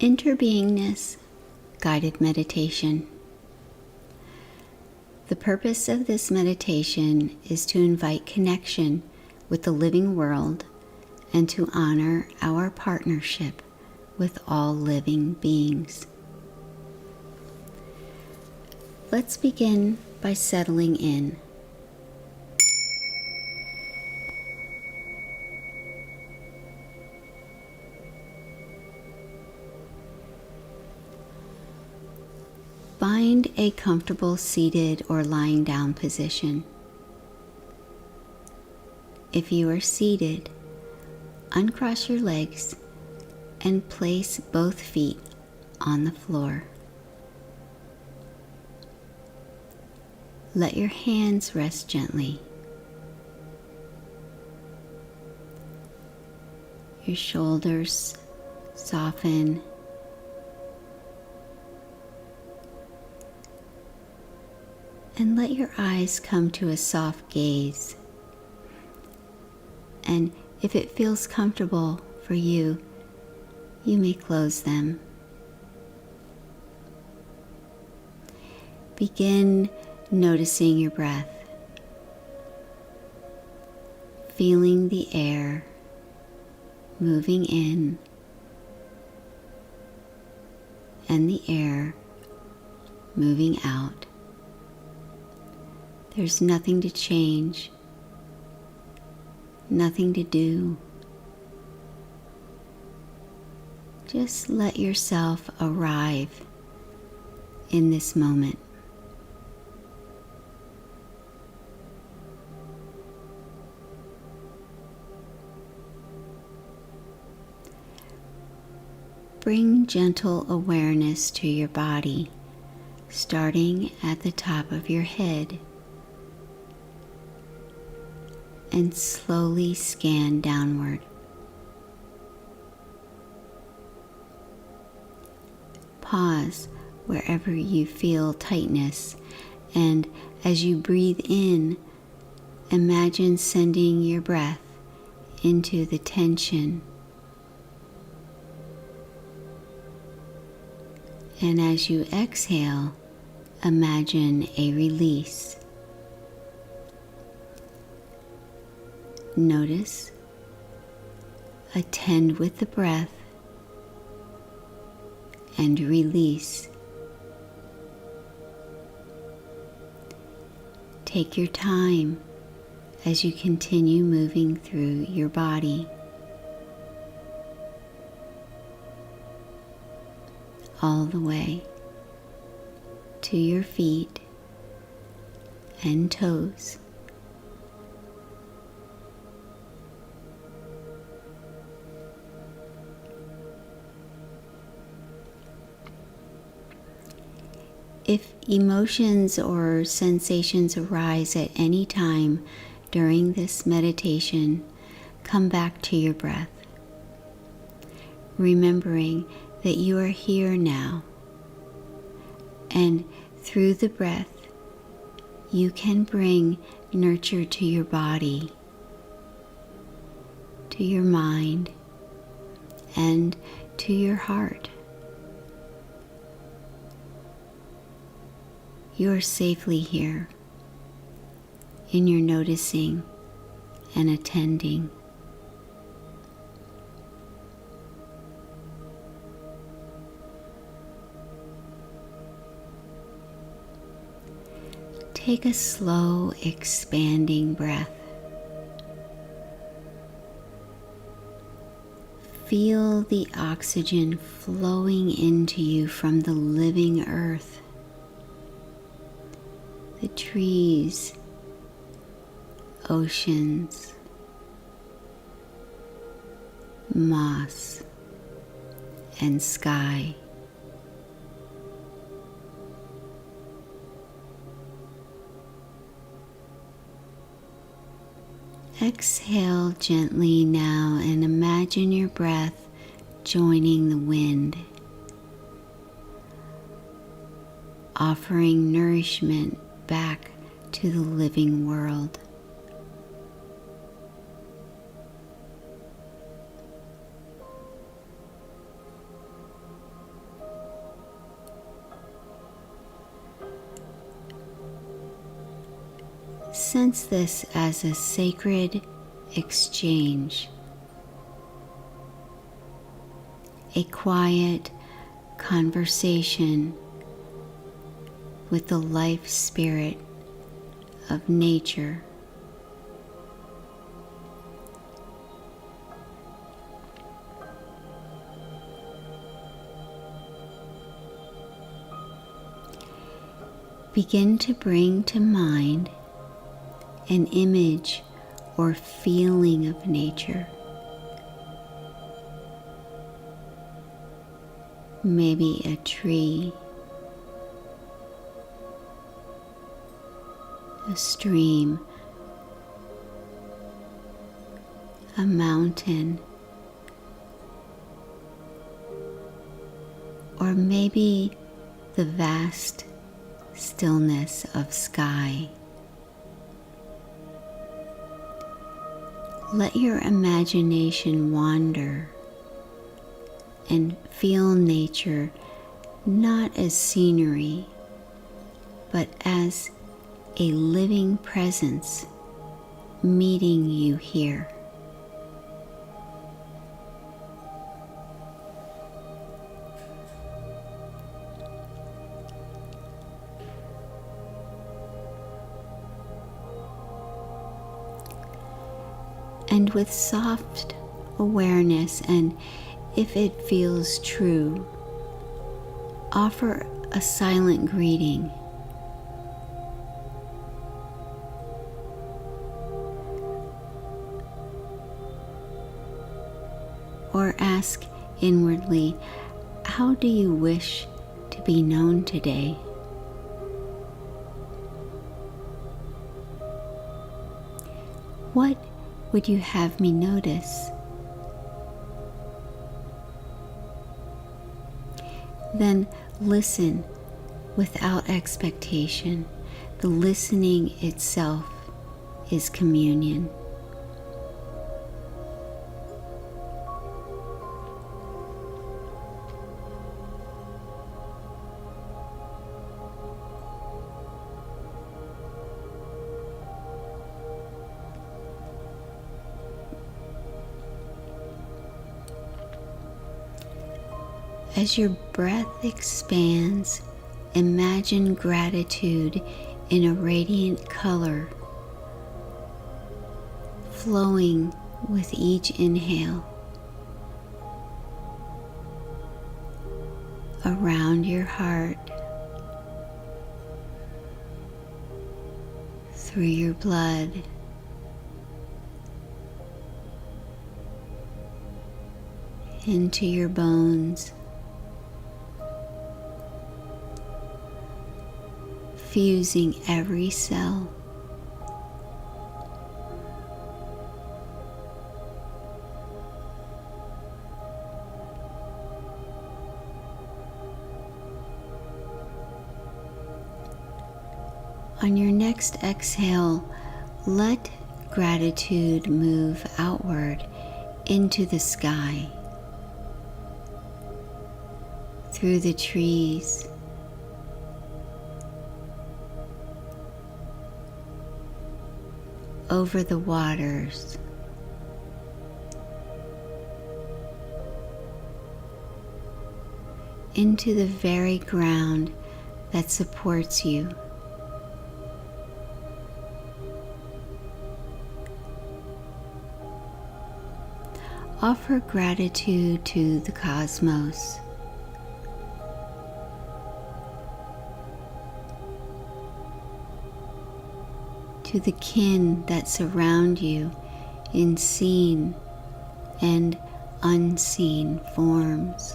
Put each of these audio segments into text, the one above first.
Interbeingness Guided Meditation. The purpose of this meditation is to invite connection with the living world and to honor our partnership with all living beings. Let's begin by settling in. Find a comfortable seated or lying down position. If you are seated, uncross your legs and place both feet on the floor. Let your hands rest gently. Your shoulders soften. And let your eyes come to a soft gaze. And if it feels comfortable for you, you may close them. Begin noticing your breath, feeling the air moving in and the air moving out. There's nothing to change, nothing to do. Just let yourself arrive in this moment. Bring gentle awareness to your body, starting at the top of your head, and slowly scan downward. Pause wherever you feel tightness, and as you breathe in, imagine sending your breath into the tension. And as you exhale, imagine a release. Notice, attend with the breath, and release. Take your time as you continue moving through your body, all the way to your feet and toes. If emotions or sensations arise at any time during this meditation, come back to your breath, remembering that you are here now, and through the breath, you can bring nurture to your body, to your mind, and to your heart. You are safely here in your noticing and attending. Take a slow, expanding breath. Feel the oxygen flowing into you from the living earth. The trees, oceans, moss, and sky. Exhale gently now and imagine your breath joining the wind, offering nourishment back to the living world. sense this as a sacred exchange, a quiet conversation with the life spirit of nature. Begin to bring to mind an image or feeling of nature. Maybe a tree, a stream, a mountain, or maybe the vast stillness of sky. Let your imagination wander and feel nature not as scenery, but as a living presence meeting you here. And with soft awareness, and if it feels true, offer a silent greeting. Or ask inwardly, how do you wish to be known today? What would you have me notice? Then listen without expectation. The listening itself is communion. As your breath expands, imagine gratitude in a radiant color, flowing with each inhale around your heart, through your blood, into your bones, fusing every cell. On your next exhale, let gratitude move outward into the sky, through the trees, over the waters, into the very ground that supports you. Offer gratitude to the cosmos, to the kin that surround you in seen and unseen forms.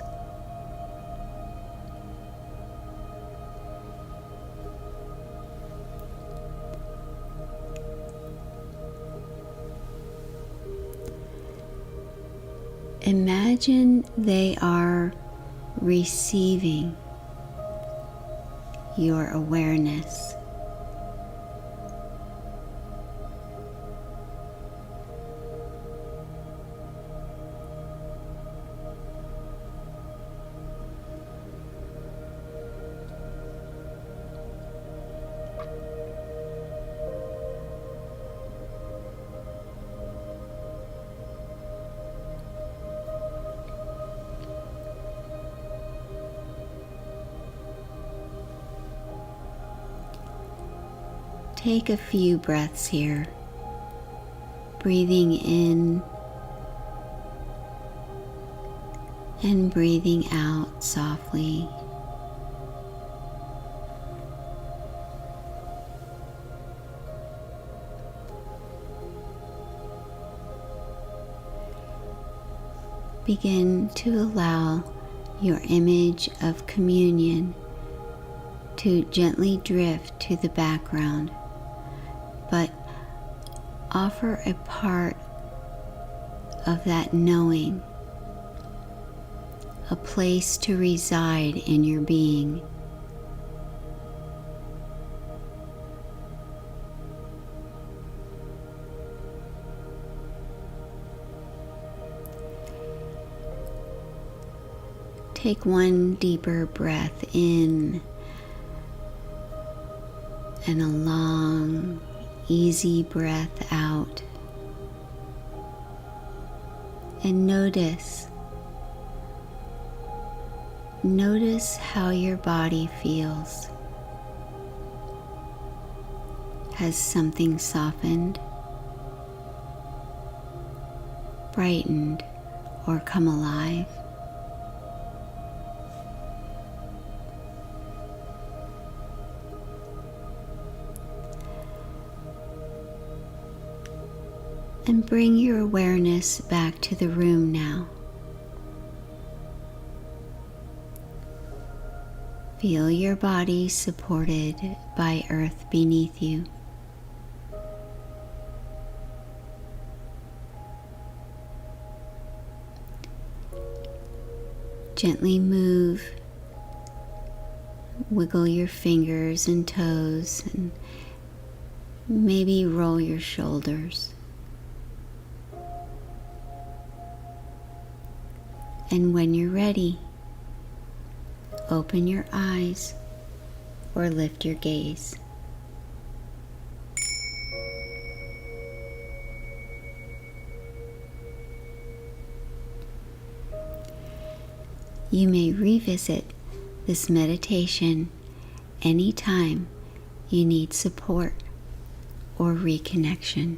Imagine they are receiving your awareness. take a few breaths here, breathing in and breathing out softly. Begin to allow your image of communion to gently drift to the background, but offer a part of that knowing, a place to reside in your being. Take one deeper breath in and a long, easy breath out. And notice how your body feels. Has something softened, brightened, or come alive? And bring your awareness back to the room now. Feel your body supported by earth beneath you. Gently move, wiggle your fingers and toes, and maybe roll your shoulders. And when you're ready, open your eyes or lift your gaze. You may revisit this meditation anytime you need support or reconnection.